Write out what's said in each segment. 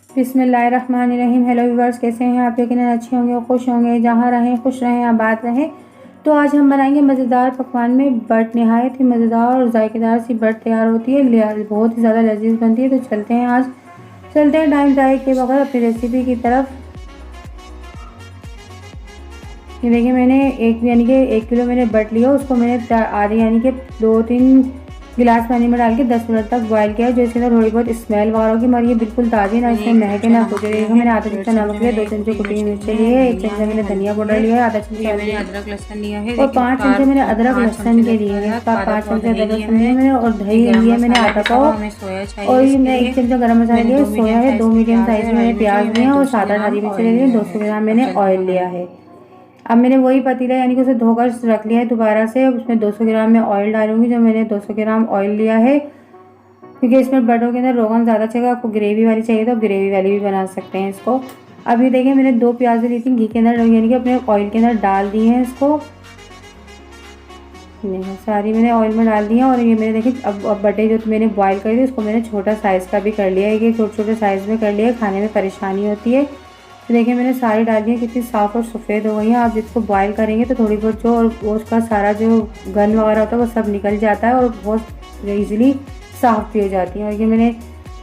बिस्मिल्लाहिर्रहमानिर्रहीम। Hello viewers, कैसे हैं आप? लेकिन अच्छे होंगे और खुश होंगे, जहाँ रहें खुश रहें, आबाद रहें। तो आज हम बनाएंगे मज़ेदार पकवान में बट। नहायत ही मज़ेदार और जायकेदार सी बट तैयार होती है, बहुत ही ज़्यादा लजीज बनती है। तो चलते हैं टाइम ज़ाया के बगैर अपनी रेसिपी की तरफ। ये देखिए, मैंने एक किलो मैंने बट लिया, उसको मैंने आधे यानी कि 2-3 गिलास पानी में डाल के 10 मिनट तक बॉयल किया, जो इसके अंदर थोड़ी बहुत स्मेल वगैरह होगी, मगर ये बिल्कुल ताज़ी ना इसमें महके ना कुछ। देखो, मैंने आधा चमचा नमक लिया, 2 चमचे कुटी हुई मिर्ची ली है, 1 चमचा मैंने धनिया पाउडर लिया है, आधा चमचा मैंने अदरक लहसुन लिया है और 5 चमचे मैंने अदरक लहसुन के लिए है। 5 चमचे अदरक लहसुन लिए मैंने, और दही लिया मैंने आधा पाव, और मैं 1 चमचा गरम मसाला लिया, सोया है, 2 मीडियम साइज में मैंने प्याज लिए और 7-8 हरी मिर्ची ले ली, 200 ग्राम मैंने ऑयल लिया है। अब मैंने वही पतीला यानी कि उसे धोकर रख लिया है दोबारा से। अब उसमें 200 ग्राम मैं ऑयल डालूंगी। जो मैंने 200 ग्राम ऑयल लिया है, क्योंकि इसमें बटों के अंदर रोगन ज़्यादा चाहिए। आपको ग्रेवी वाली चाहिए तो ग्रेवी वाली भी बना सकते हैं इसको। अब ये देखिए, मैंने 2 प्याज ली थी, घी के अंदर यानी कि अपने ऑयल के अंदर डाल दी हैं इसको। सारी मैंने ऑयल में डाल दी है। और ये मैंने देखिए, अब बटे जो मैंने बॉयल करी थी उसको मैंने छोटा साइज़ का भी कर लिया है। ये छोटे साइज़ में कर लिया है, खाने में परेशानी होती है। तो देखिए, मैंने सारी डाली है, कितनी साफ़ और सफ़ेद हो गई है। आप इसको बॉयल करेंगे तो थोड़ी बहुत जो और उसका सारा जो गंद वगैरह होता है वो सब निकल जाता है और बहुत ईज़िली साफ़ भी हो जाती है। और ये मैंने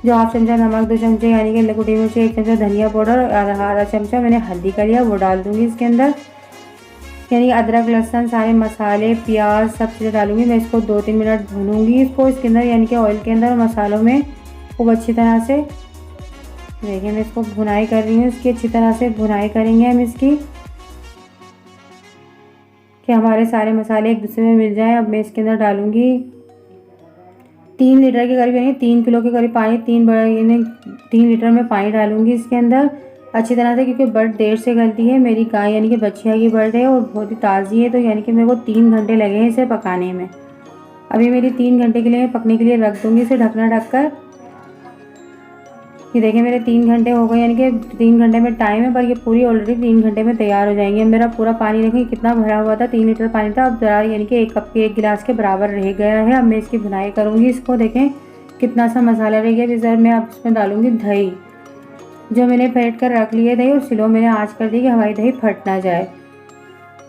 जो हाफ चमचा नमक, 2 चमचे यानी कि कुटी मिर्ची, 1 चमचा धनिया पाउडर और आधा चमचा मैंने हल्दी का लिया, वो डाल दूँगी इसके अंदर। यानी अदरक लहसुन सारे मसाले प्याज सब चीज़ें डालूंगी। मैं इसको 2-3 मिनट भूनूंगी इसको इसके अंदर, यानी कि ऑयल के अंदर और मसालों में खूब अच्छी तरह से। देखिए, मैं इसको भुनाई कर रही हूँ, इसकी अच्छी तरह से भुनाई करेंगे हम इसकी, कि हमारे सारे मसाले एक दूसरे में मिल जाएं। अब मैं इसके अंदर डालूंगी 3 लीटर के करीब यानी 3 किलो के करीब पानी, 3 लीटर में पानी डालूंगी इसके अंदर अच्छी तरह से, क्योंकि बर्ड देर से गलती है। मेरी गाय यानी कि बछिया की बर्ड है और बहुत ही ताज़ी है, तो यानी कि मेरे को 3 घंटे लगे हैं इसे पकाने में। अभी मेरी 3 घंटे के लिए पकने के लिए रख दूंगी इसे ढकना ढककर। ये देखिए, मेरे 3 घंटे हो गए, यानी कि 3 घंटे में टाइम है, पर ये पूरी ऑलरेडी 3 घंटे में तैयार हो जाएंगे। मेरा पूरा पानी देखिए कितना भरा हुआ था, 3 लीटर पानी था। अब ज़रा यानी कि 1 कप के 1 गिलास के बराबर रह गया है। अब मैं इसकी भुनाई करूँगी। इसको देखें कितना सा मसाला रह गया। फिर मैं अब इसमें डालूँगी दही, जो मैंने फेंट कर रख ली है दही, और स्लो मैंने आँच कर दी कि हमारी दही फट ना जाए।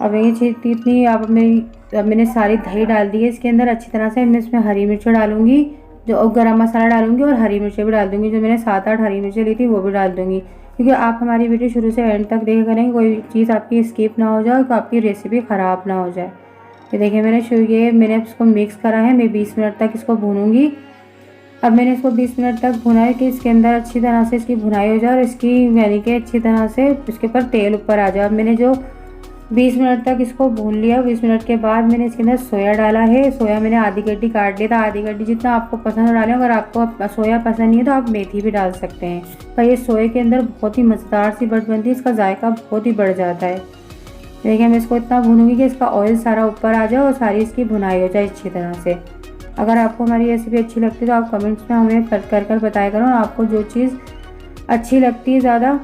अब ये चीज़ इतनी अब मैंने सारी दही डाल दी है इसके अंदर अच्छी तरह से। मैं इसमें हरी मिर्च डालूंगी, जो गरम मसाला डालूंगी, और हरी मिर्चें भी डाल दूंगी। जो मैंने 7-8 हरी मिर्चें ली थी वो भी डाल दूंगी, क्योंकि आप हमारी वीडियो शुरू से एंड तक देखा करेंगे, कोई चीज़ आपकी स्किप ना हो जाए तो आपकी रेसिपी ख़राब ना हो जाए। ये देखिए, मैंने इसको मिक्स करा है। मैं 20 मिनट तक इसको भूनूंगी। अब मैंने इसको 20 मिनट तक भुना है कि इसके अंदर अच्छी तरह से इसकी भुनाई हो जाए और इसकी यानी कि अच्छी तरह से इसके ऊपर तेल ऊपर आ जाए। अब मैंने जो 20 मिनट तक इसको भून लिया। 20 मिनट के बाद मैंने इसके अंदर सोया डाला है। सोया मैंने आधी गड्डी काट लिया था, आधी गड्डी जितना आपको पसंद डालें। अगर आपको सोया पसंद नहीं है तो आप मेथी भी डाल सकते हैं, पर ये सोए के अंदर बहुत ही मज़ेदार सी बट बनती है, इसका जायका बहुत ही बढ़ जाता है। देखिए, मैं इसको इतना भूनूंगी कि इसका ऑयल सारा ऊपर आ जाए और सारी इसकी भुनाई हो जाए अच्छी तरह से। अगर आपको हमारी रेसिपी अच्छी लगती है तो आप कमेंट्स में हमें कर बताया करो आपको जो चीज़ अच्छी लगती है ज़्यादा।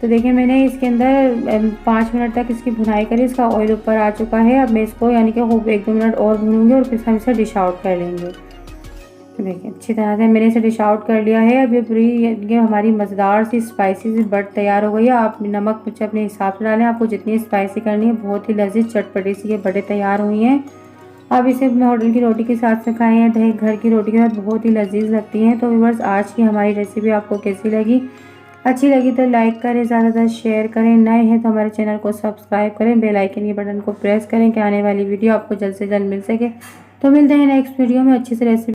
तो देखिए, मैंने इसके अंदर 5 मिनट तक इसकी भुनाई करी, इसका ऑयल ऊपर आ चुका है। अब मैं इसको यानी कि खूब 1-2 मिनट और भूनूंगी और फिर हम इसे डिश आउट कर लेंगे। तो देखिए, अच्छी तरह से मैंने इसे डिश आउट कर लिया है। अब ये हमारी मज़ेदार सी स्पाइसी सी बट तैयार हो गई है। आप नमक मिर्च अपने हिसाब से डालें, आपको जितनी स्पाइसी करनी है। बहुत ही लजीज चटपटी सी ये बटें तैयार हुई हैं। अब इसे होटल की रोटी के साथ में खाएं या दही घर की रोटी के साथ, बहुत ही लजीज लगती हैं। तो व्यूअर्स, आज की हमारी रेसिपी आपको कैसी लगी? अच्छी लगी तो लाइक करें, ज़्यादा शेयर करें। नए हैं तो हमारे चैनल को सब्सक्राइब करें, बेल आइकन के बटन को प्रेस करें कि आने वाली वीडियो आपको जल्द से जल्द मिल सके। तो मिलते हैं नेक्स्ट वीडियो में अच्छी सी रेसिपी।